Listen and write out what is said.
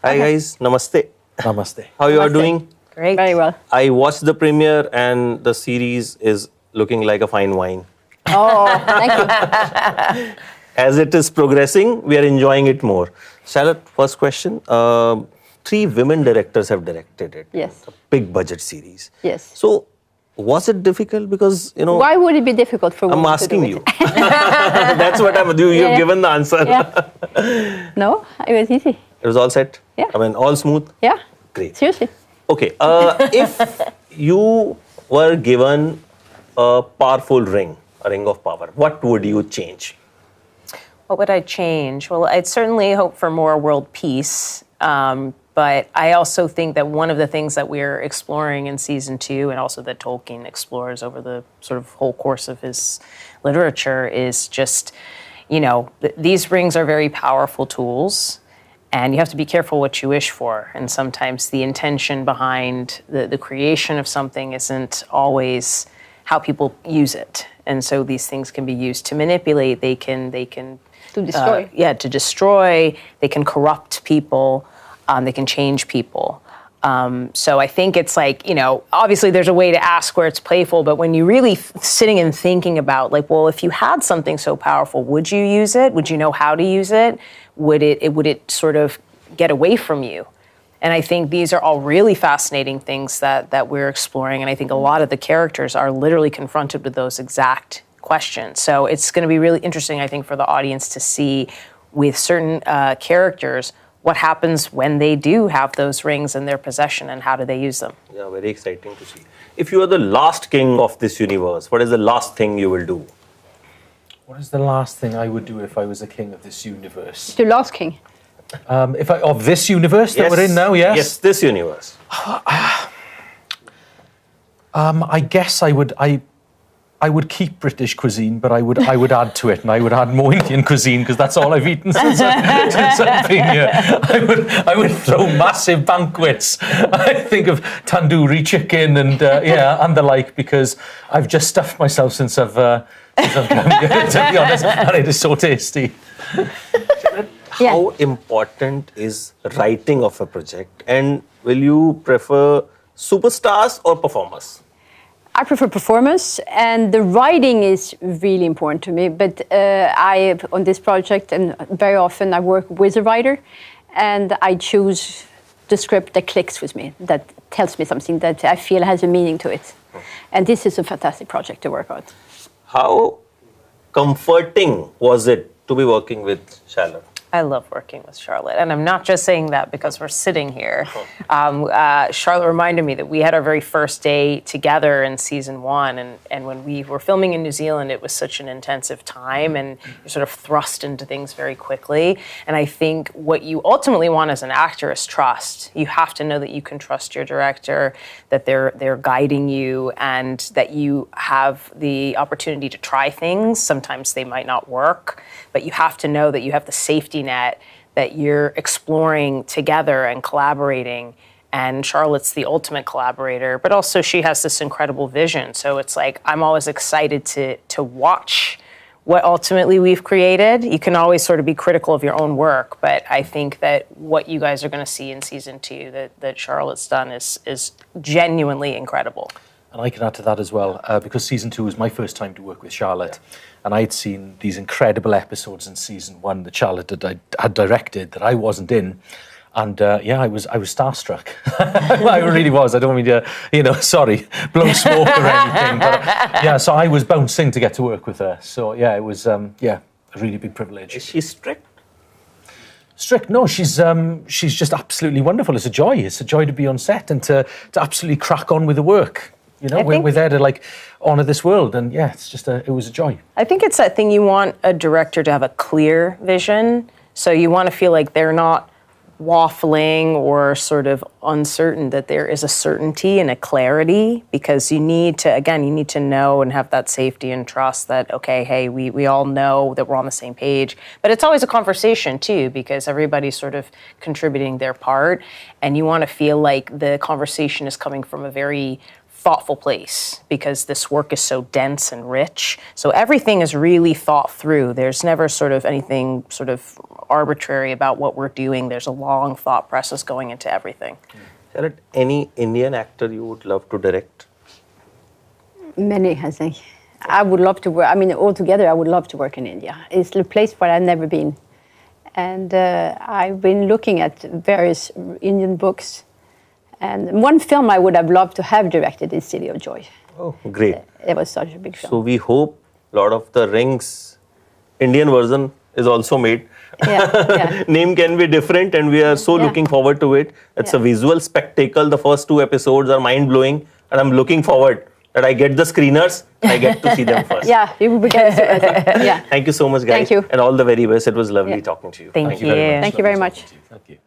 Hi guys, namaste. Namaste. How you are doing? Great. Very well. I watched the premiere and the series is looking like a fine wine. Oh, thank you. As it is progressing, we are enjoying it more. Charlotte, first question. 3 women directors have directed it. Yes. A big budget series. Yes. So, was it difficult? Because, Why would it be difficult for women I'm to do asking it? you. That's what you've Yeah. given the answer. Yeah. No, it was easy. It was all set? Yeah. I mean, all smooth? Yeah. Great. Seriously. Okay, if you were given a powerful ring, a ring of power, what would you change? What would I change? Well, I'd certainly hope for more world peace. But I also think that one of the things that we're exploring in season 2, and also that Tolkien explores over the sort of whole course of his literature, is just, these rings are very powerful tools. And you have to be careful what you wish for. And sometimes the intention behind the creation of something isn't always how people use it. And so these things can be used to manipulate. They can To destroy. to destroy. They can corrupt people. They can change people. So I think it's like, obviously there's a way to ask where it's playful, but when you're really sitting and thinking about if you had something so powerful, would you use it? Would you know how to use it? Would it sort of get away from you? And I think these are all really fascinating things that we're exploring. And I think a lot of the characters are literally confronted with those exact questions. So it's going to be really interesting, I think, for the audience to see with certain characters what happens when they do have those rings in their possession and how do they use them. Yeah, very exciting to see. If you are the last king of this universe, what is the last thing you will do? What is the last thing I would do if I was a king of this universe? The last king. Of this universe that we're in now, yes? Yes, this universe. I guess I would keep British cuisine, but I would add to it, and I would add more Indian cuisine because that's all I've eaten since I've been here. I would throw massive banquets. I think of tandoori chicken and and the like, because I've just stuffed myself since I've come here, to be honest, and it is so tasty. How important is writing of a project, and will you prefer superstars or performers? I prefer performance, and the writing is really important to me. But on this project, and very often I work with a writer, and I choose the script that clicks with me, that tells me something that I feel has a meaning to it. And this is a fantastic project to work on. How Comforting was it to be working with Charlotte? I love working with Charlotte, and I'm not just saying that because we're sitting here. Charlotte reminded me that we had our very first day together in season 1, and when we were filming in New Zealand, it was such an intensive time, and you're sort of thrust into things very quickly. And I think what you ultimately want as an actor is trust. You have to know that you can trust your director, that they're guiding you, and that you have the opportunity to try things. Sometimes they might not work, but you have to know that you have the safety net, that you're exploring together and collaborating. And Charlotte's the ultimate collaborator, but also she has this incredible vision. So it's like, I'm always excited to watch what ultimately we've created. You can always sort of be critical of your own work, but I think that what you guys are going to see in season 2 that Charlotte's done is genuinely incredible. And I can add to that as well, because season 2 was my first time to work with Charlotte, and I'd seen these incredible episodes in season 1 that Charlotte had directed that I wasn't in, and I was starstruck. I really was. I don't mean to, blow smoke or anything, but so I was bouncing to get to work with her. So it was a really big privilege. Is she strict? Strict? No, she's just absolutely wonderful. It's a joy. It's a joy to be on set and to absolutely crack on with the work. We're there to honour this world, and it was a joy. I think it's that thing, you want a director to have a clear vision, so you want to feel like they're not waffling or sort of uncertain, that there is a certainty and a clarity, because you need to know and have that safety and trust that, okay, hey, we all know that we're on the same page. But it's always a conversation too, because everybody's sort of contributing their part, and you want to feel like the conversation is coming from a very thoughtful place because this work is so dense and rich. So everything is really thought through. There's never sort of anything sort of arbitrary about what we're doing. There's a long thought process going into everything. Charlotte, any Indian actor you would love to direct? Many, I think. I would love to work, I mean, altogether, I would love to work in India. It's a place where I've never been. And I've been looking at various Indian books. And one film I would have loved to have directed is City of Joy. Oh, great. It was such a big film. So we hope Lord of the Rings Indian version is also made. Yeah. Name can be different and we are so looking forward to it. It's a visual spectacle. The first 2 episodes are mind-blowing and I'm looking forward that I get the screeners, I get to see them first. Yeah, you will get it. Yeah. Thank you so much, guys. Thank you. And all the very best. It was lovely talking to you. Thank you. very much. Thank you very much. Thank you.